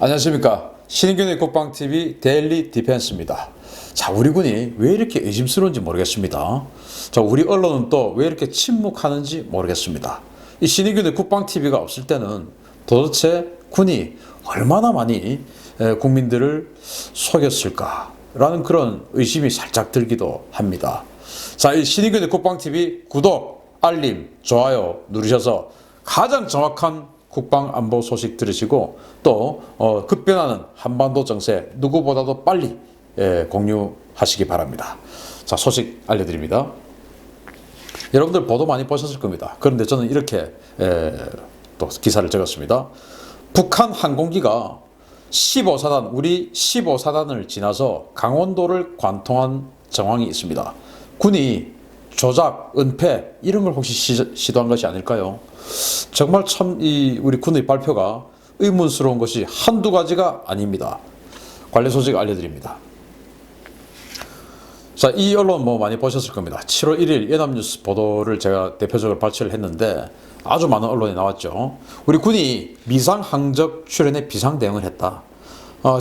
안녕하십니까. 신인균의 국방TV 데일리 디펜스입니다. 자, 우리 군이 왜 이렇게 의심스러운지 모르겠습니다. 자, 우리 언론은 또 왜 이렇게 침묵하는지 모르겠습니다. 이 신인균의 국방TV가 없을 때는 도대체 군이 얼마나 많이 국민들을 속였을까라는 그런 의심이 살짝 들기도 합니다. 자, 이 신인균의 국방TV 구독, 알림, 좋아요 누르셔서 가장 정확한 국방 안보 소식 들으시고 또 급변하는 한반도 정세 누구보다도 빨리 공유하시기 바랍니다. 자, 소식 알려드립니다. 여러분들 보도 많이 보셨을 겁니다. 그런데 저는 이렇게 또 기사를 적었습니다. 북한 항공기가 15사단, 우리 15사단을 지나서 강원도를 관통한 정황이 있습니다. 군이 조작, 은폐 이런 걸 혹시 시도한 것이 아닐까요? 정말 참 우리 군의 발표가 의문스러운 것이 한두 가지가 아닙니다. 관련 소식 알려드립니다. 자, 이 언론 많이 보셨을 겁니다. 7월 1일 연합뉴스 보도를 제가 대표적으로 발췌를 했는데 아주 많은 언론이 나왔죠. 우리 군이 미상 항적 출현에 비상 대응을 했다.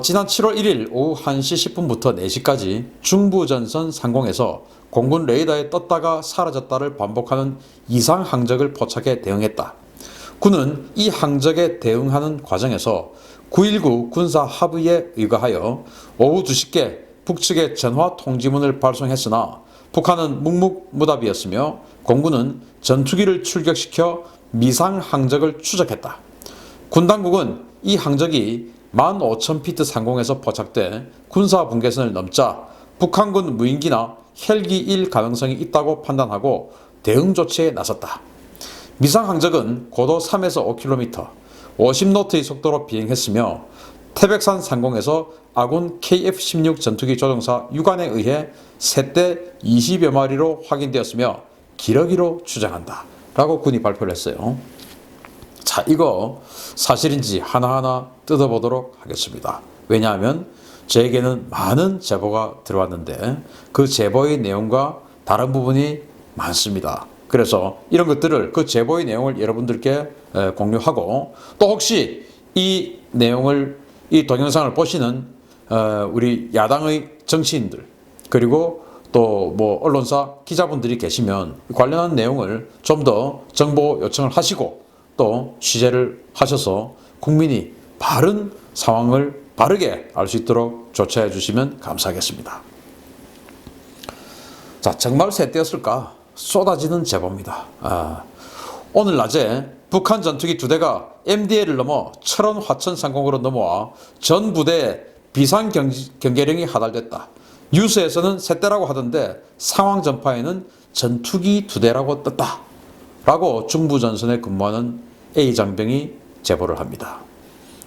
지난 7월 1일 오후 1시 10분부터 4시까지 중부전선 상공에서 공군 레이더에 떴다가 사라졌다를 반복하는 이상 항적을 포착해 대응했다. 군은 이 항적에 대응하는 과정에서 9.19 군사 합의에 의거하여 오후 2시께 북측에 전화 통지문을 발송했으나 북한은 묵묵무답이었으며 공군은 전투기를 출격시켜 미상 항적을 추적했다. 군 당국은 이 항적이 15,000피트 상공에서 포착돼 군사 분계선을 넘자 북한군 무인기나 헬기일 가능성이 있다고 판단하고 대응 조치에 나섰다. 미상 항적은 고도 3에서 5km, 50노트의 속도로 비행했으며 태백산 상공에서 아군 KF-16 전투기 조종사 유관에 의해 새떼 20여 마리로 확인되었으며 기러기로 추정한다 라고 군이 발표를 했어요. 자, 이거 사실인지 하나하나 뜯어보도록 하겠습니다. 왜냐하면 저에게는 많은 제보가 들어왔는데 그 제보의 내용과 다른 부분이 많습니다. 그래서 이런 것들을 그 제보의 내용을 여러분들께 공유하고 또 혹시 이 내용을 이 동영상을 보시는 우리 야당의 정치인들 그리고 또 언론사 기자분들이 계시면 관련한 내용을 좀 더 정보 요청을 하시고 또 취재를 하셔서 국민이 바른 상황을 바르게 알 수 있도록 조치해 주시면 감사하겠습니다. 자, 정말 새떼였을까? 쏟아지는 제보입니다. 오늘 낮에 북한 전투기 2대가 MDL을 넘어 철원 화천 상공으로 넘어와 전 부대에 비상 경계령이 하달됐다. 뉴스에서는 새떼라고 하던데 상황 전파에는 전투기 2대라고 떴다. 라고 중부전선에 근무하는 A 장병이 제보를 합니다.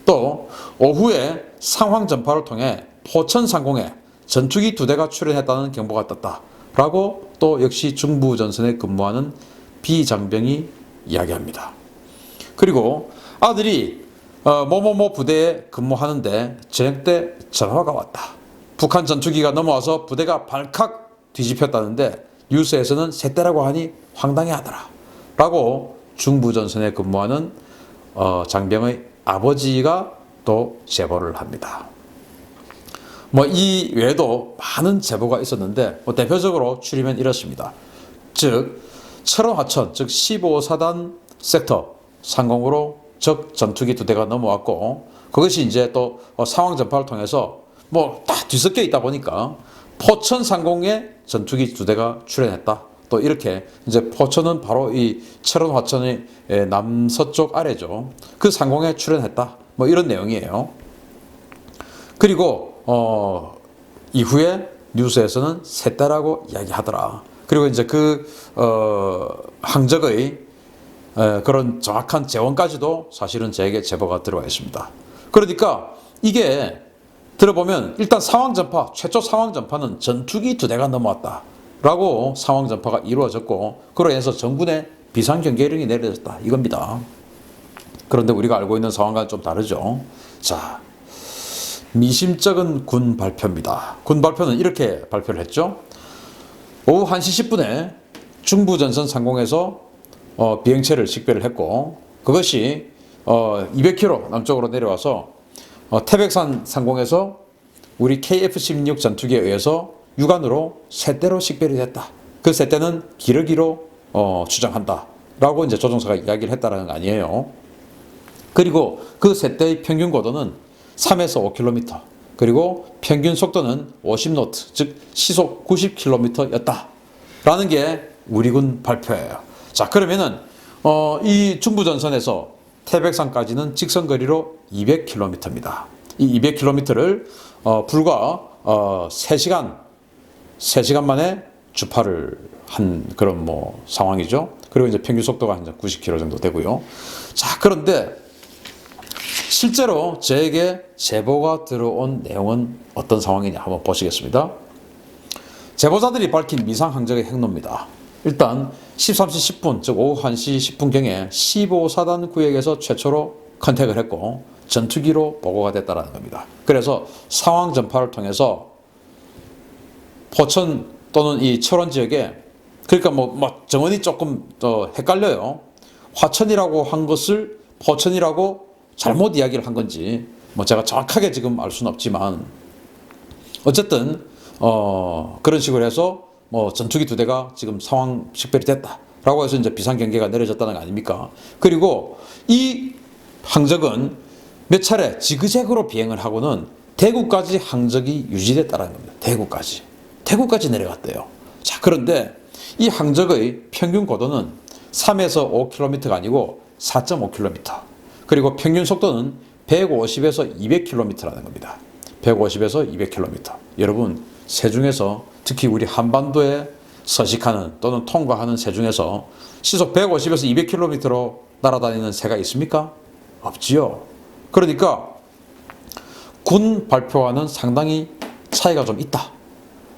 또 오후에 상황 전파를 통해 포천 상공에 전투기 2대가 출현했다는 경보가 떴다. 라고 또 역시 중부전선에 근무하는 B 장병이 이야기합니다. 그리고 아들이 뭐뭐뭐 부대에 근무하는데 저녁 때 전화가 왔다. 북한 전투기가 넘어와서 부대가 발칵 뒤집혔다는데 뉴스에서는 새떼라고 하니 황당해하더라. 라고 중부전선에 근무하는 장병의 아버지가 또 제보를 합니다. 이 외에도 많은 제보가 있었는데 대표적으로 추리면 이렇습니다. 즉 철원 화천 즉 15사단 섹터 상공으로 적 전투기 2대가 넘어왔고 그것이 이제 또 상황 전파를 통해서 다 뒤섞여 있다 보니까 포천 상공에 전투기 2대가 출현했다. 또 이렇게 이제 포천은 바로 이 철원 화천의 남서쪽 아래죠. 그 상공에 출현했다. 이런 내용이에요. 그리고 이후에 뉴스에서는 새떼라고 이야기하더라. 그리고 이제 그 항적의 그런 정확한 재원까지도 사실은 저에게 제보가 들어와 있습니다. 그러니까 이게 들어보면 일단 상황 전파, 최초 상황 전파는 전투기 2대가 넘어왔다. 라고 상황 전파가 이루어졌고 그로 인해서 정군에 비상경계령이 내려졌다. 이겁니다. 그런데 우리가 알고 있는 상황과는 좀 다르죠. 자, 미심쩍은 군 발표입니다. 군 발표는 이렇게 발표를 했죠. 오후 1시 10분에 중부전선 상공에서 비행체를 식별을 했고 그것이 200km 남쪽으로 내려와서 태백산 상공에서 우리 KF-16 전투기에 의해서 육안으로 세 대로 식별이 됐다. 그 세 대는 기러기로 추정한다. 라고 이제 조종사가 이야기를 했다는 거 아니에요. 그리고 그 세 대의 평균 고도는 3에서 5km, 그리고 평균 속도는 50노트, 즉 시속 90km였다. 라는 게 우리 군 발표예요. 자, 그러면은 이 중부전선에서 태백산까지는 직선거리로 200km입니다. 이 200km를 불과 3시간 만에 주파를 한 그런 상황이죠. 그리고 이제 평균 속도가 한 90km 정도 되고요. 자, 그런데 실제로 저에게 제보가 들어온 내용은 어떤 상황이냐 한번 보시겠습니다. 제보자들이 밝힌 미상 항적의 행로입니다. 일단 13시 10분, 즉 오후 1시 10분경에 15사단 구역에서 최초로 컨택을 했고 전투기로 보고가 됐다는 겁니다. 그래서 상황 전파를 통해서 포천 또는 이 철원 지역에, 그러니까 정원이 조금 더 헷갈려요. 화천이라고 한 것을 포천이라고 잘못 이야기를 한 건지 제가 정확하게 지금 알 수는 없지만 어쨌든 그런 식으로 해서 전투기 2대가 지금 상황 식별이 됐다라고 해서 이제 비상경계가 내려졌다는 거 아닙니까? 그리고 이 항적은 몇 차례 지그재그로 비행을 하고는 대구까지 항적이 유지됐다는 겁니다. 대구까지 내려갔대요. 자, 그런데 이 항적의 평균 고도는 3에서 5km가 아니고 4.5km, 그리고 평균 속도는 150에서 200km라는 겁니다. 150에서 200km. 여러분, 새 중에서 특히 우리 한반도에 서식하는 또는 통과하는 새 중에서 시속 150에서 200km로 날아다니는 새가 있습니까? 없지요. 그러니까 군 발표와는 상당히 차이가 좀 있다.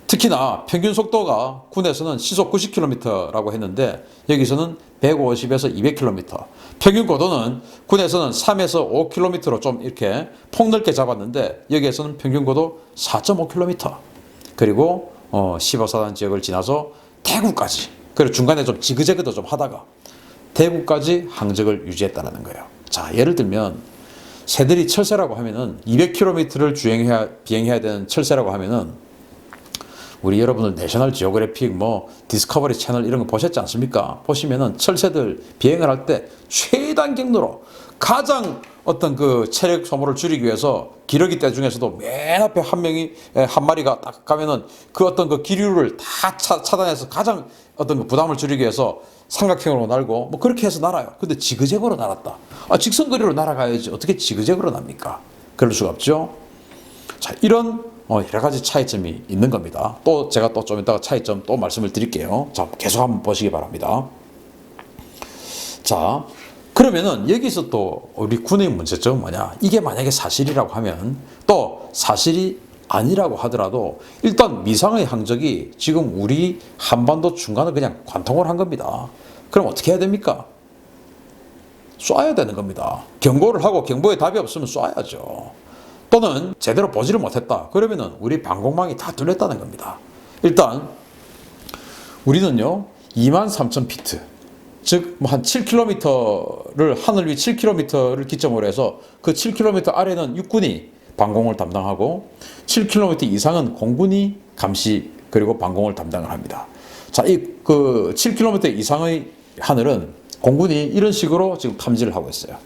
특히나 평균 속도가 군에서는 시속 90km라고 했는데 여기서는 150에서 200km. 평균 고도는 군에서는 3에서 5km로 좀 이렇게 폭넓게 잡았는데 여기에서는 평균 고도 4.5km. 그리고 15사단 지역을 지나서 대구까지, 그리고 중간에 좀 지그재그도 좀 하다가 대구까지 항적을 유지했다는 거예요. 자, 예를 들면 새들이 철새라고 하면은 200km를 비행해야 되는 철새라고 하면은 우리 여러분들 내셔널 지오그래픽 디스커버리 채널 이런 거 보셨지 않습니까? 보시면은 철새들 비행을 할 때 최단 경로로 가장 어떤 그 체력 소모를 줄이기 위해서 기러기 떼 중에서도 맨 앞에 한 마리가 딱 가면은 그 어떤 그 기류를 다 차단해서 가장 어떤 그 부담을 줄이기 위해서 삼각형으로 날고 그렇게 해서 날아요. 근데 지그재그로 날았다. 직선거리로 날아가야지 어떻게 지그재그로 납니까? 그럴 수가 없죠. 자, 이런 여러 가지 차이점이 있는 겁니다. 또 제가 또 좀 이따가 차이점 또 말씀을 드릴게요. 자, 계속 한번 보시기 바랍니다. 자, 그러면은 여기서 또 우리 군의 문제점은 뭐냐? 이게 만약에 사실이라고 하면, 또 사실이 아니라고 하더라도 일단 미상의 항적이 지금 우리 한반도 중간을 그냥 관통을 한 겁니다. 그럼 어떻게 해야 됩니까? 쏴야 되는 겁니다. 경고를 하고 경보에 답이 없으면 쏴야죠. 또는 제대로 보지를 못했다. 그러면은 우리 방공망이 다 뚫렸다는 겁니다. 일단 우리는요 23,000피트, 즉 한 7km를 하늘 위 7km를 기점으로 해서 그 7km 아래는 육군이 방공을 담당하고 7km 이상은 공군이 감시 그리고 방공을 담당을 합니다. 자, 이 그 7km 이상의 하늘은 공군이 이런 식으로 지금 탐지를 하고 있어요.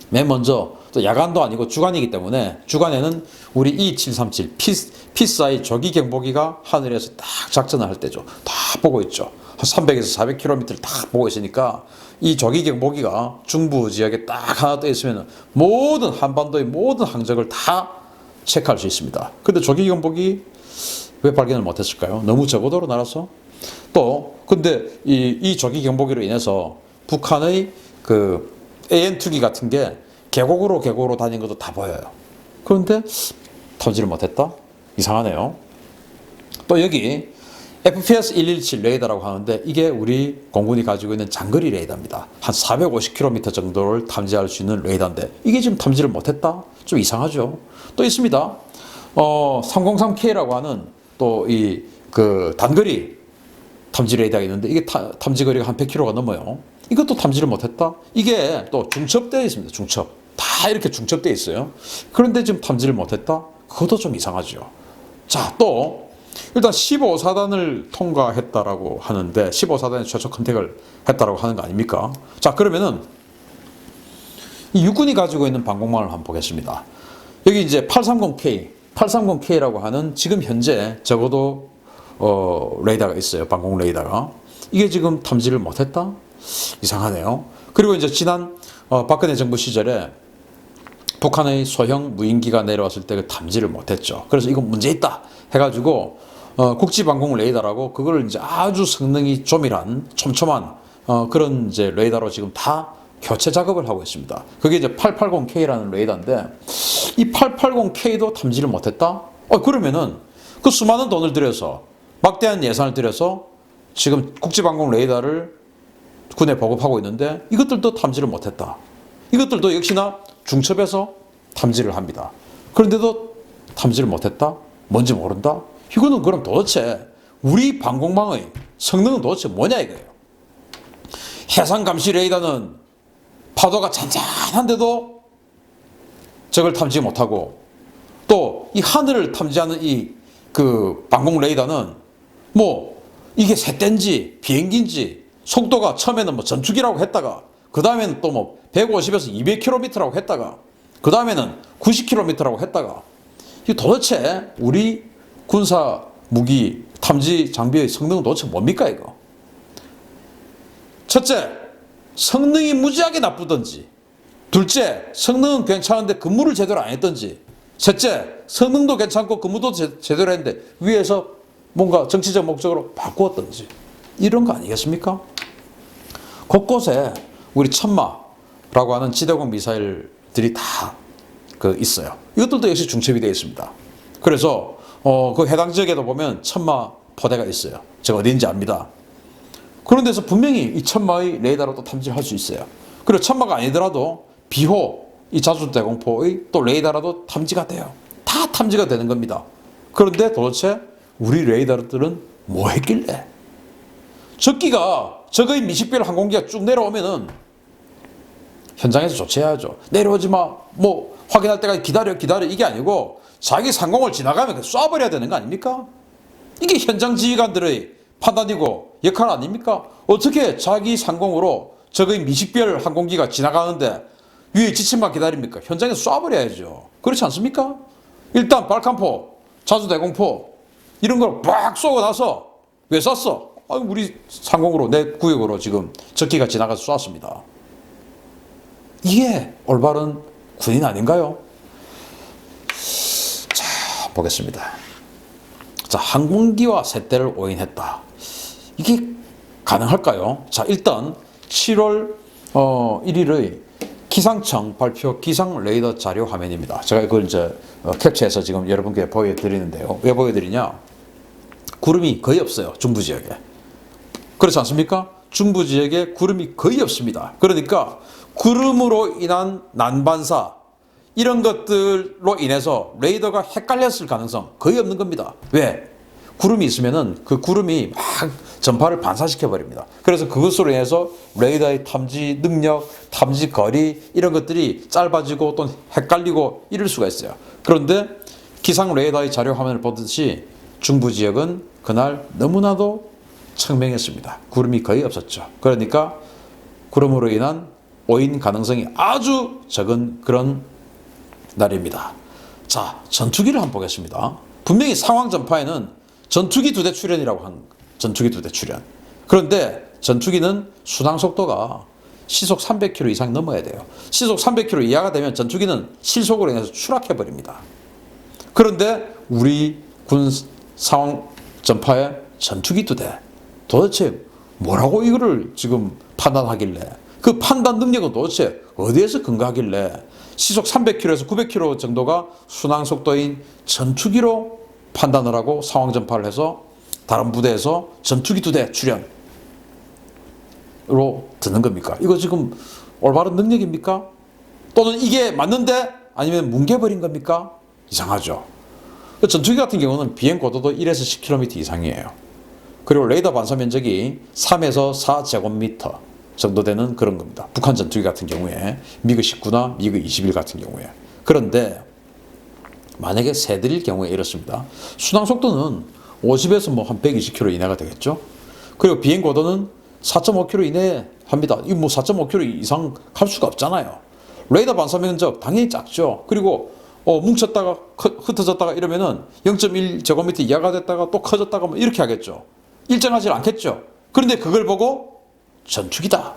맨 먼저 또 야간도 아니고 주간이기 때문에 주간에는 우리 E737 피스아이 조기 경보기가 하늘에서 딱 작전을 할 때죠. 다 보고 있죠. 한 300에서 400km를 딱 보고 있으니까 이 조기 경보기가 중부 지역에 딱 하나 떠 있으면 모든 한반도의 모든 항적을 다 체크할 수 있습니다. 근데 조기 경보기 왜 발견을 못했을까요? 너무 저고도로 날아서? 또 근데 이 조기 경보기로 인해서 북한의 그 AN2기 같은 게 계곡으로 다닌 것도 다 보여요. 그런데 탐지를 못했다? 이상하네요. 또 여기 FPS 117 레이더라고 하는데 이게 우리 공군이 가지고 있는 장거리 레이더입니다. 한 450km 정도를 탐지할 수 있는 레이더인데 이게 지금 탐지를 못했다? 좀 이상하죠. 또 있습니다. 303K라고 하는 또 이 그 단거리 탐지 레이더가 있는데 이게 탐지 거리가 한 100km가 넘어요. 이것도 탐지를 못했다? 이게 또 중첩되어 있습니다. 중첩. 다 다 이렇게 중첩되어 있어요. 그런데 지금 탐지를 못했다? 그것도 좀 이상하죠. 자, 또 일단 15사단을 통과했다라고 하는데 15사단의 최초 컨택을 했다라고 하는 거 아닙니까? 자, 그러면은 이 육군이 가지고 있는 방공망을 한번 보겠습니다. 여기 이제 830K라고 하는 지금 현재 적어도 레이더가 있어요. 방공 레이더가. 이게 지금 탐지를 못했다? 이상하네요. 그리고 이제 지난 박근혜 정부 시절에 북한의 소형 무인기가 내려왔을 때 그 탐지를 못했죠. 그래서 이거 문제 있다 해가지고 국지방공 레이더라고 그걸 이제 아주 성능이 조밀한 촘촘한 그런 이제 레이더로 지금 다 교체 작업을 하고 있습니다. 그게 이제 880K라는 레이더인데 이 880K도 탐지를 못했다? 그러면은 그 수많은 돈을 들여서 막대한 예산을 들여서 지금 국지방공 레이더를 군에 보급하고 있는데 이것들도 탐지를 못했다. 이것들도 역시나 중첩에서 탐지를 합니다. 그런데도 탐지를 못했다? 뭔지 모른다? 이거는 그럼 도대체 우리 방공망의 성능은 도대체 뭐냐 이거예요. 해상 감시 레이더는 파도가 잔잔한데도 적을 탐지 못하고 또 이 하늘을 탐지하는 이 그 방공 레이더는 뭐 이게 새떼인지 비행기인지 속도가 처음에는 뭐 전투기라고 했다가 그 다음에는 또 뭐 150에서 200km라고 했다가 그 다음에는 90km라고 했다가 이 도대체 우리 군사 무기 탐지 장비의 성능은 도대체 뭡니까 이거? 첫째, 성능이 무지하게 나쁘든지 둘째, 성능은 괜찮은데 근무를 제대로 안 했든지 셋째, 성능도 괜찮고 근무도 제대로 했는데 위에서 뭔가 정치적 목적으로 바꾸었든지 이런 거 아니겠습니까? 곳곳에 우리 천마라고 하는 지대공 미사일들이 다 있어요. 이것들도 역시 중첩이 되어 있습니다. 그래서 그 해당 지역에도 보면 천마 포대가 있어요. 제가 어디인지 압니다. 그런 데서 분명히 이 천마의 레이더로도 탐지를 할 수 있어요. 그리고 천마가 아니더라도 비호, 이 자주대공포의 또 레이더라도 탐지가 돼요. 다 탐지가 되는 겁니다. 그런데 도대체 우리 레이더들은 뭐 했길래? 적기가 적의 미식별 항공기가 쭉 내려오면은 현장에서 조치해야죠. 내려오지 마. 뭐 확인할 때까지 기다려 이게 아니고 자기 상공을 지나가면 쏴버려야 되는 거 아닙니까? 이게 현장 지휘관들의 판단이고 역할 아닙니까? 어떻게 자기 상공으로 적의 미식별 항공기가 지나가는데 위에 지침만 기다립니까? 현장에서 쏴버려야죠. 그렇지 않습니까? 일단 발칸포, 자주대공포 이런 걸 막 쏘고 나서 왜 쐈어? 우리 상공으로 내 구역으로 지금 적기가 지나가서 쐈습니다. 이게 올바른 군인 아닌가요? 자, 보겠습니다. 자, 항공기와 셋대를 오인했다. 이게 가능할까요? 자, 일단 7월 1일의 기상청 발표 기상 레이더 자료 화면입니다. 제가 이걸 이제 캡처해서 지금 여러분께 보여드리는데요. 왜 보여드리냐? 구름이 거의 없어요. 중부 지역에. 그렇지 않습니까? 중부 지역에 구름이 거의 없습니다. 그러니까 구름으로 인한 난반사 이런 것들로 인해서 레이더가 헷갈렸을 가능성 거의 없는 겁니다. 왜? 구름이 있으면은 그 구름이 막 전파를 반사시켜 버립니다. 그래서 그것으로 인해서 레이더의 탐지 능력, 탐지 거리 이런 것들이 짧아지고 또 헷갈리고 이럴 수가 있어요. 그런데 기상 레이더의 자료 화면을 보듯이 중부 지역은 그날 너무나도 청명했습니다. 구름이 거의 없었죠. 그러니까 구름으로 인한 오인 가능성이 아주 적은 그런 날입니다. 자, 전투기를 한번 보겠습니다. 분명히 상황 전파에는 전투기 2대 출현이라고 한 전투기 2대 출현. 그런데 전투기는 순항 속도가 시속 300km 이상 넘어야 돼요. 시속 300km 이하가 되면 전투기는 실속으로 인해서 추락해 버립니다. 그런데 우리 군 상황 전파에 전투기 2대 도대체 뭐라고 이거를 지금 판단하길래 그 판단 능력은 도대체 어디에서 근거하길래 시속 300km에서 900km 정도가 순항 속도인 전투기로 판단을 하고 상황 전파를 해서 다른 부대에서 전투기 2대 출현으로 드는 겁니까? 이거 지금 올바른 능력입니까? 또는 이게 맞는데 아니면 뭉개버린 겁니까? 이상하죠. 전투기 같은 경우는 비행 고도도 1에서 10km 이상이에요. 그리고 레이더 반사 면적이 3에서 4제곱미터. 정도 되는 그런 겁니다. 북한 전투기 같은 경우에 미그 19나 미그 21 같은 경우에. 그런데 만약에 새들일 경우에 이렇습니다. 순항 속도는 50에서 뭐 한 120km 이내가 되겠죠. 그리고 비행 고도는 4.5km 이내에 합니다. 이 뭐 4.5km 이상 갈 수가 없잖아요. 레이더 반사 면적 당연히 작죠. 그리고 뭉쳤다가 흩어졌다가 이러면은 0.1제곱미터 이하가 됐다가 또 커졌다가 뭐 이렇게 하겠죠. 일정하지 않겠죠. 그런데 그걸 보고 전투기다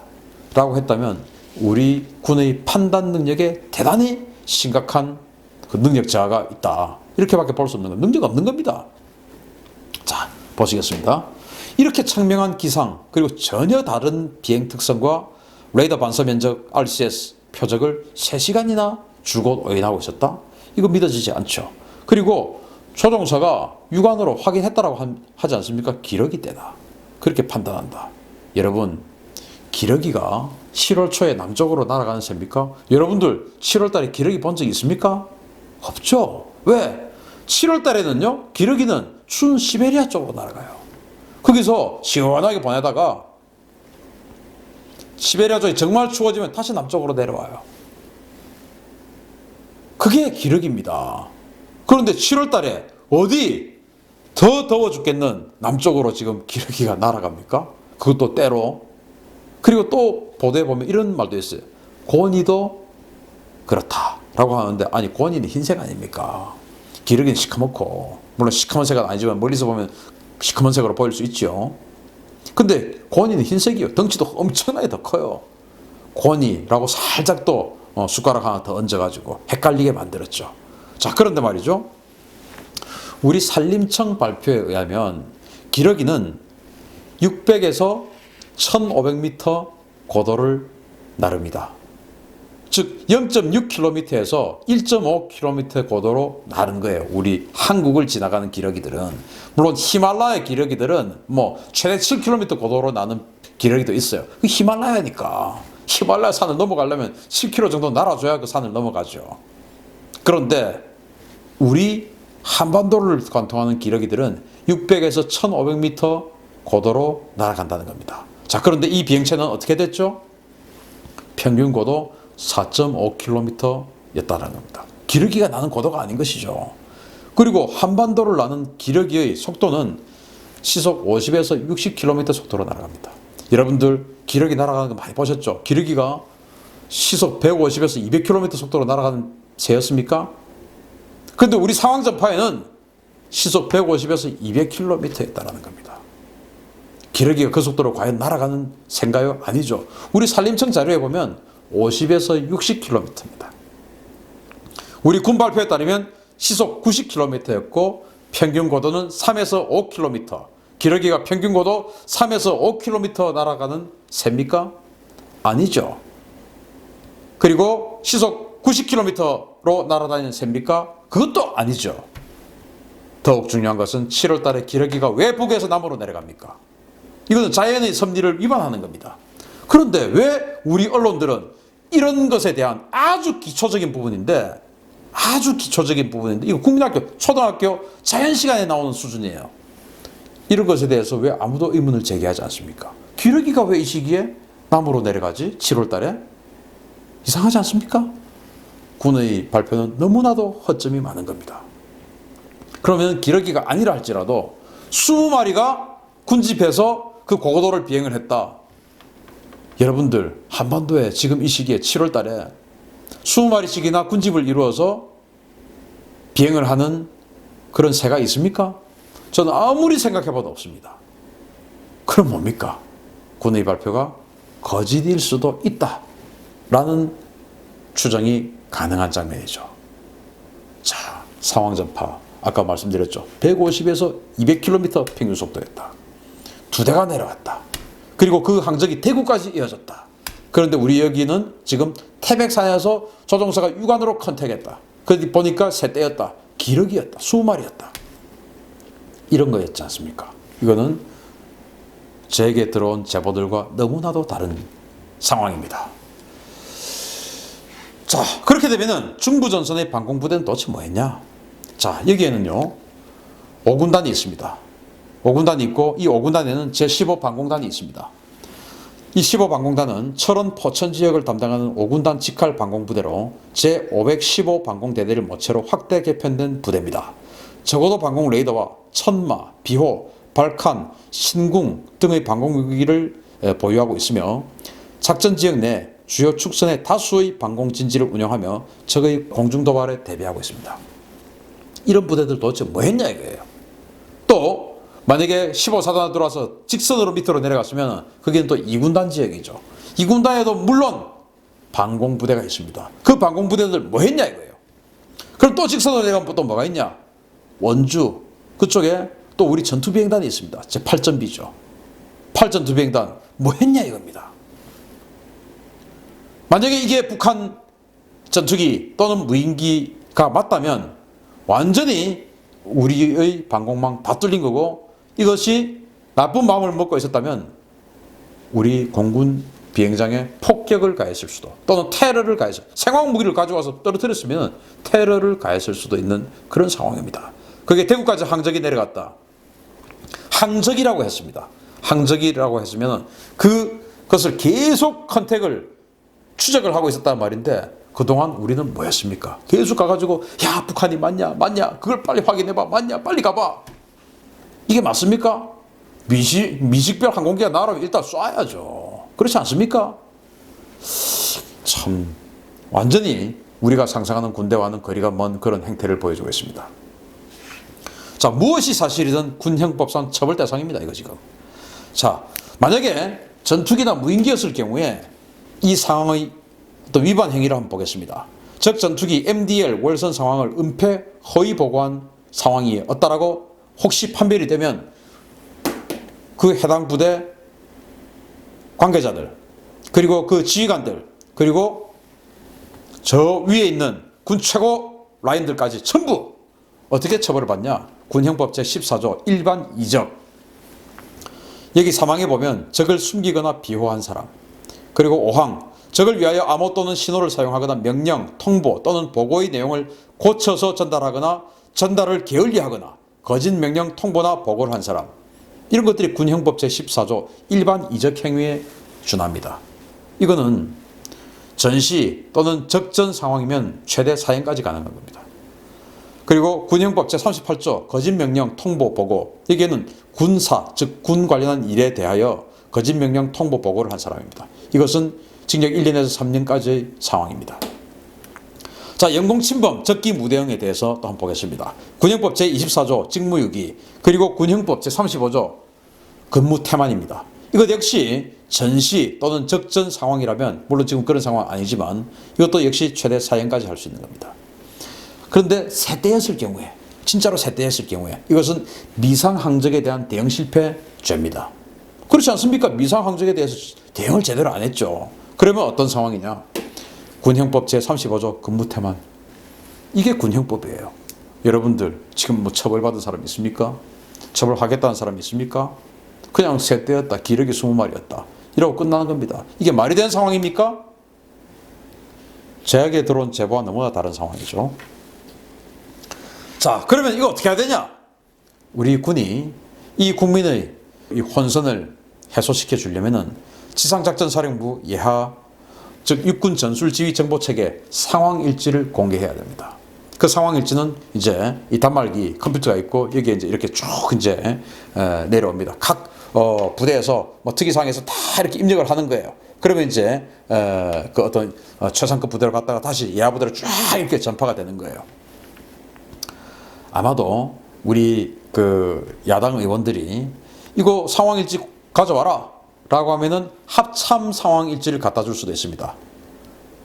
라고 했다면 우리 군의 판단 능력에 대단히 심각한 그 능력 저하가 있다. 이렇게밖에 볼 수 없는 건 능력 없는 겁니다. 자, 보시겠습니다. 이렇게 청명한 기상 그리고 전혀 다른 비행 특성과 레이더 반사 면적 RCS 표적을 3시간이나 줄곧 오인하고 있었다? 이거 믿어지지 않죠. 그리고 조종사가 육안으로 확인했다라고 하지 않습니까? 기러기 때다. 그렇게 판단한다. 여러분, 기러기가 7월 초에 남쪽으로 날아가는 셈입니까? 여러분들 7월 달에 기러기 본 적 있습니까? 없죠. 왜? 7월 달에는요, 기러기는 추운 시베리아 쪽으로 날아가요. 거기서 시원하게 보내다가 시베리아 쪽이 정말 추워지면 다시 남쪽으로 내려와요. 그게 기러기입니다. 그런데 7월 달에 어디 더 더워 죽겠는 남쪽으로 지금 기러기가 날아갑니까? 그것도 때로. 그리고 또 보도에 보면 이런 말도 있어요. 고니도 그렇다라고 하는데, 아니 고니는 흰색 아닙니까? 기러기는 시커멓고, 물론 시커먼 색은 아니지만 멀리서 보면 시커먼 색으로 보일 수 있죠. 근데 고니는 흰색이요. 덩치도 엄청나게 더 커요. 고니라고 살짝 또 숟가락 하나 더 얹어가지고 헷갈리게 만들었죠. 자, 그런데 말이죠. 우리 산림청 발표에 의하면 기러기는 600에서 1500m 고도를 나릅니다. 즉 0.6km에서 1.5km 고도로 나른 거예요. 우리 한국을 지나가는 기러기들은. 물론 히말라야 기러기들은 뭐 최대 7km 고도로 나는 기러기도 있어요. 그 히말라야니까. 히말라야 산을 넘어가려면 7km 정도 날아줘야 그 산을 넘어가죠. 그런데 우리 한반도를 관통하는 기러기들은 600에서 1500m 고도로 날아간다는 겁니다. 자, 그런데 이 비행체는 어떻게 됐죠? 평균 고도 4.5km였다는 겁니다. 기러기가 나는 고도가 아닌 것이죠. 그리고 한반도를 나는 기러기의 속도는 시속 50에서 60km 속도로 날아갑니다. 여러분들 기러기 날아가는 거 많이 보셨죠? 기러기가 시속 150에서 200km 속도로 날아가는 새였습니까? 그런데 우리 상황전파에는 시속 150에서 200km였다는 겁니다. 기러기가 그 속도로 과연 날아가는 새인가요? 아니죠. 우리 산림청 자료에 보면 50에서 60km입니다. 우리 군 발표에 따르면 시속 90km였고 평균 고도는 3에서 5km. 기러기가 평균 고도 3에서 5km 날아가는 새입니까? 아니죠. 그리고 시속 90km로 날아다니는 새입니까? 그것도 아니죠. 더욱 중요한 것은 7월 달에 기러기가 왜 북에서 남으로 내려갑니까? 이거는 자연의 섭리를 위반하는 겁니다. 그런데 왜 우리 언론들은 이런 것에 대한 아주 기초적인 부분인데 이거 국민학교, 초등학교 자연 시간에 나오는 수준이에요. 이런 것에 대해서 왜 아무도 의문을 제기하지 않습니까? 기러기가 왜 이 시기에 남으로 내려가지? 7월 달에? 이상하지 않습니까? 군의 발표는 너무나도 허점이 많은 겁니다. 그러면 기러기가 아니라 할지라도 20마리가 군집해서 그 고고도를 비행을 했다. 여러분들 한반도에 지금 이 시기에 7월 달에 20마리씩이나 군집을 이루어서 비행을 하는 그런 새가 있습니까? 저는 아무리 생각해봐도 없습니다. 그럼 뭡니까? 군의 발표가 거짓일 수도 있다라는 추정이 가능한 장면이죠. 자, 상황 전파 아까 말씀드렸죠. 150에서 200km 평균 속도였다. 2대가 내려왔다. 그리고 그 항적이 대구까지 이어졌다. 그런데 우리 여기는 지금 태백산에서 조종사가 육안으로 컨택했다. 그런데 보니까 새떼였다. 기러기였다. 20마리였다. 이런 거였지 않습니까? 이거는 제게 들어온 제보들과 너무나도 다른 상황입니다. 자, 그렇게 되면은 중부전선의 방공부대는 도대체 뭐 했냐? 자, 여기에는요 5군단이 있습니다. 5군단이 있고 이 5군단에는 제15 방공단이 있습니다. 이 15방공단은 철원 포천 지역을 담당하는 5군단 직할 방공부대로 제515 방공대대를 모체로 확대 개편된 부대입니다. 적어도 방공 레이더와 천마, 비호, 발칸, 신궁 등의 방공무기를 보유하고 있으며 작전 지역 내 주요 축선의 다수의 방공진지를 운영하며 적의 공중도발에 대비하고 있습니다. 이런 부대들 도대체 뭐 했냐 이거예요. 또 만약에 15사단에 들어와서 직선으로 밑으로 내려갔으면 그게 또 2군단 지역이죠. 2군단에도 물론 방공부대가 있습니다. 그 방공부대들 뭐 했냐 이거예요. 그럼 또 직선으로 내려가면 또 뭐가 있냐. 원주 그쪽에 또 우리 전투비행단이 있습니다. 제 8전비죠. 8전투비행단 뭐 했냐 이겁니다. 만약에 이게 북한 전투기 또는 무인기가 맞다면 완전히 우리의 방공망 다 뚫린 거고 이것이 나쁜 마음을 먹고 있었다면 우리 공군 비행장에 폭격을 가했을 수도 또는 테러를 가했을 생화무기를 가져와서 떨어뜨렸으면 테러를 가했을 수도 있는 그런 상황입니다. 그게 대구까지 항적이 내려갔다. 항적이라고 했습니다. 항적이라고 했으면 그것을 계속 컨택을 추적을 하고 있었단 말인데 그동안 우리는 뭐 했습니까? 계속 가가지고 야 북한이 맞냐 그걸 빨리 확인해봐 맞냐 빨리 가봐. 이게 맞습니까? 미식별 항공기가 날아오면 일단 쏴야죠. 그렇지 않습니까? 참 완전히 우리가 상상하는 군대와는 거리가 먼 그런 행태를 보여주고 있습니다. 자, 무엇이 사실이든 군형법상 처벌 대상입니다. 이거 지금. 자, 만약에 전투기나 무인기였을 경우에 이 상황의 또 위반 행위를 한번 보겠습니다. 적 전투기 MDL 월선 상황을 은폐 허위 보고한 상황이 없다라고 혹시 판별이 되면 그 해당 부대 관계자들 그리고 그 지휘관들 그리고 저 위에 있는 군 최고 라인들까지 전부 어떻게 처벌을 받냐? 군형법 제14조 일반 이적. 여기 사망에 보면 적을 숨기거나 비호한 사람. 그리고 5항 적을 위하여 암호 또는 신호를 사용하거나 명령, 통보 또는 보고의 내용을 고쳐서 전달하거나 전달을 게을리하거나 거짓 명령, 통보나 보고를 한 사람. 이런 것들이 군형법 제14조 일반 이적 행위에 준합니다. 이거는 전시 또는 적전 상황이면 최대 4년까지 가능한 겁니다. 그리고 군형법 제38조 거짓명령, 통보, 보고 여기에는 군사, 즉 군 관련한 일에 대하여 거짓명령, 통보, 보고를 한 사람입니다. 이것은 징역 1년에서 3년까지의 상황입니다. 자, 영공침범, 적기 무대응에 대해서 또 한번 보겠습니다. 군형법 제24조 직무유기 그리고 군형법 제35조 근무태만입니다. 이것 역시 전시 또는 적전 상황이라면 물론 지금 그런 상황은 아니지만 이것도 역시 최대 4년까지 할 수 있는 겁니다. 그런데 세대였을 경우에 진짜로 세대였을 경우에 이것은 미상항적에 대한 대응 실패 죄입니다. 그렇지 않습니까? 미상항적에 대해서 대응을 제대로 안 했죠. 그러면 어떤 상황이냐? 군형법 제35조 근무태만. 이게 군형법이에요. 여러분들 지금 뭐 처벌받은 사람 있습니까? 처벌하겠다는 사람 있습니까? 그냥 세대였다. 기러기 20마리였다. 이러고 끝나는 겁니다. 이게 말이 되는 상황입니까? 제약에 들어온 제보와 너무나 다른 상황이죠. 자, 그러면 이거 어떻게 해야 되냐? 우리 군이 이 국민의 이 혼선을 해소시켜 주려면은 지상작전사령부 예하, 즉 육군 전술지휘정보체계 상황일지를 공개해야 됩니다. 그 상황일지는 이제 이 단말기 컴퓨터가 있고 여기에 이제 이렇게 쭉 이제 내려옵니다. 각 부대에서 뭐 특이사항에서 다 이렇게 입력을 하는 거예요. 그러면 이제 그 어떤 최상급 부대로 갔다가 다시 예하 부대로 쫙 이렇게 전파가 되는 거예요. 아마도 우리 그 야당 의원들이 이거 상황일지 가져와라 라고 하면은 합참 상황일지를 갖다 줄 수도 있습니다.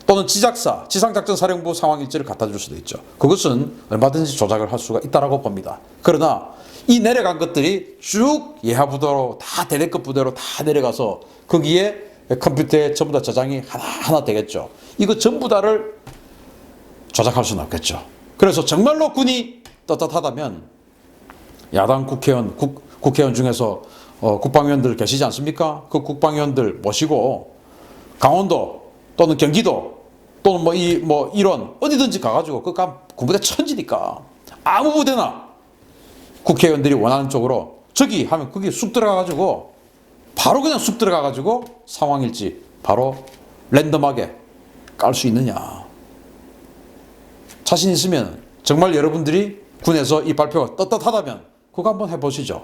또는 지작사, 지상작전사령부 상황일지를 갖다 줄 수도 있죠. 그것은 얼마든지 조작을 할 수가 있다라고 봅니다. 그러나 이 내려간 것들이 쭉 예하부대로 다 대대급 부대로 다 내려가서 거기에 컴퓨터에 전부 다 저장이 하나하나 되겠죠. 이거 전부 다를 조작할 수는 없겠죠. 그래서 정말로 군이 떳떳하다면 야당 국회의원 중에서 국방위원들 계시지 않습니까? 그 국방위원들 모시고 강원도 또는 경기도 또는 이런 어디든지 가가지고 그 군부대 천지니까 아무 부대나 국회의원들이 원하는 쪽으로 저기 하면 거기 쑥 들어가가지고 바로 그냥 쑥 들어가가지고 상황일지 바로 랜덤하게 깔 수 있느냐. 자신 있으면 정말 여러분들이 군에서 이 발표가 떳떳하다면 그거 한번 해보시죠.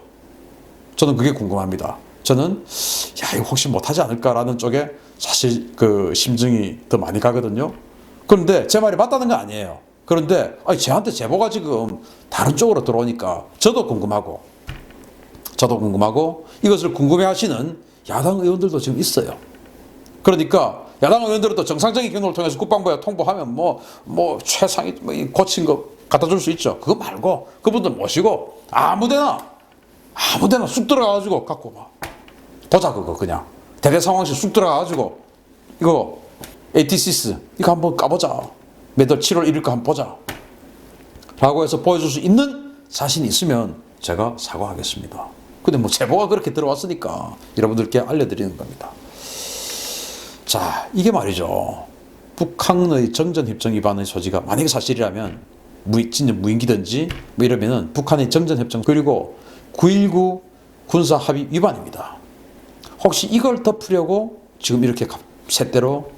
저는 그게 궁금합니다. 저는 야, 이거 혹시 못하지 않을까라는 쪽에 사실 그 심증이 더 많이 가거든요. 그런데 제 말이 맞다는 건 아니에요. 그런데 아니, 저한테 제보가 지금 다른 쪽으로 들어오니까 저도 궁금하고 이것을 궁금해하시는 야당 의원들도 지금 있어요. 그러니까 야당 의원들은 또 정상적인 경로를 통해서 국방부에 통보하면 뭐 최상위 고친 거 갖다 줄 수 있죠. 그거 말고 그분들 모시고 아무데나 쑥 들어가가지고 갖고 봐. 보자. 그거 그냥 대대 상황실 쑥 들어가가지고 이거 ATCS 이거 한번 까보자. 매달 7월 1일 거 한번 보자 라고 해서 보여줄 수 있는 자신이 있으면 제가 사과하겠습니다. 근데 뭐 제보가 그렇게 들어왔으니까 여러분들께 알려드리는 겁니다. 자, 이게 말이죠. 북한의 정전협정 위반의 소지가 만약에 사실이라면 진짜 무인기든지 뭐 이러면은 북한의 정전협정 그리고 9.19 군사합의 위반입니다. 혹시 이걸 덮으려고 지금 이렇게 새대로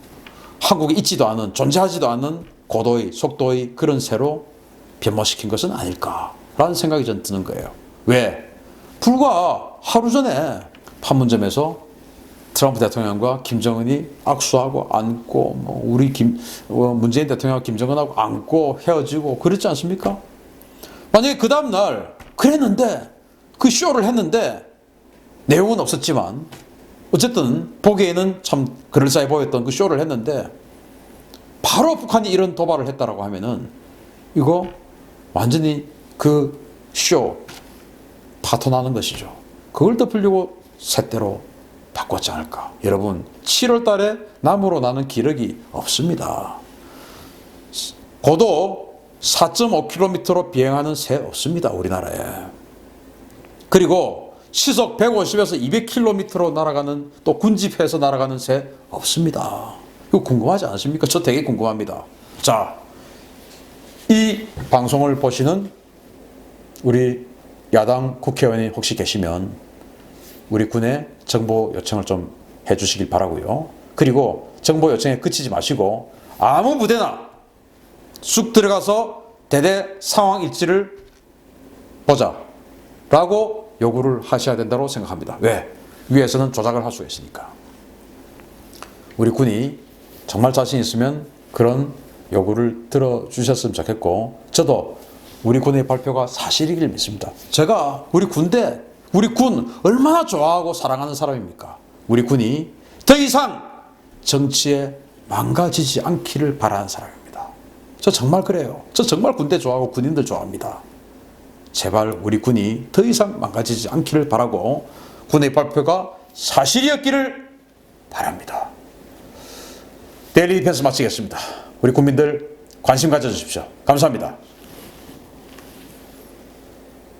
한국에 있지도 않은 존재하지도 않은 고도의 속도의 그런 새로 변모시킨 것은 아닐까라는 생각이 전 드는 거예요. 왜? 불과 하루 전에 판문점에서 트럼프 대통령과 김정은이 악수하고 안고 우리 문재인 대통령과 김정은하고 안고 헤어지고 그랬지 않습니까? 만약에 그 다음날 그랬는데 그 쇼를 했는데 내용은 없었지만 어쨌든 보기에는 참 그럴싸해 보였던 그 쇼를 했는데 바로 북한이 이런 도발을 했다라고 하면은 이거 완전히 그 쇼 파토나는 것이죠. 그걸 덮으려고 새대로 바꿨지 않을까. 여러분 7월 달에 남으로 나는 기력이 없습니다. 고도 4.5km로 비행하는 새 없습니다. 우리나라에. 그리고 시속 150에서 200km로 날아가는 또 군집해서 날아가는 새 없습니다. 이거 궁금하지 않으십니까? 저 되게 궁금합니다. 자, 이 방송을 보시는 우리 야당 국회의원이 혹시 계시면 우리 군에 정보 요청을 좀 해주시길 바라고요. 그리고 정보 요청에 그치지 마시고 아무 부대나 쑥 들어가서 대대 상황 일지를 보자 라고 요구를 하셔야 된다고 생각합니다. 왜? 위에서는 조작을 할 수 있으니까. 우리 군이 정말 자신 있으면 그런 요구를 들어주셨으면 좋겠고 저도 우리 군의 발표가 사실이길 믿습니다. 제가 우리 군 얼마나 좋아하고 사랑하는 사람입니까? 우리 군이 더 이상 정치에 망가지지 않기를 바라는 사람입니다. 저 정말 그래요. 저 정말 군대 좋아하고 군인들 좋아합니다. 제발 우리 군이 더 이상 망가지지 않기를 바라고 군의 발표가 사실이었기를 바랍니다. 데일리 디펜스 마치겠습니다. 우리 국민들 관심 가져주십시오. 감사합니다.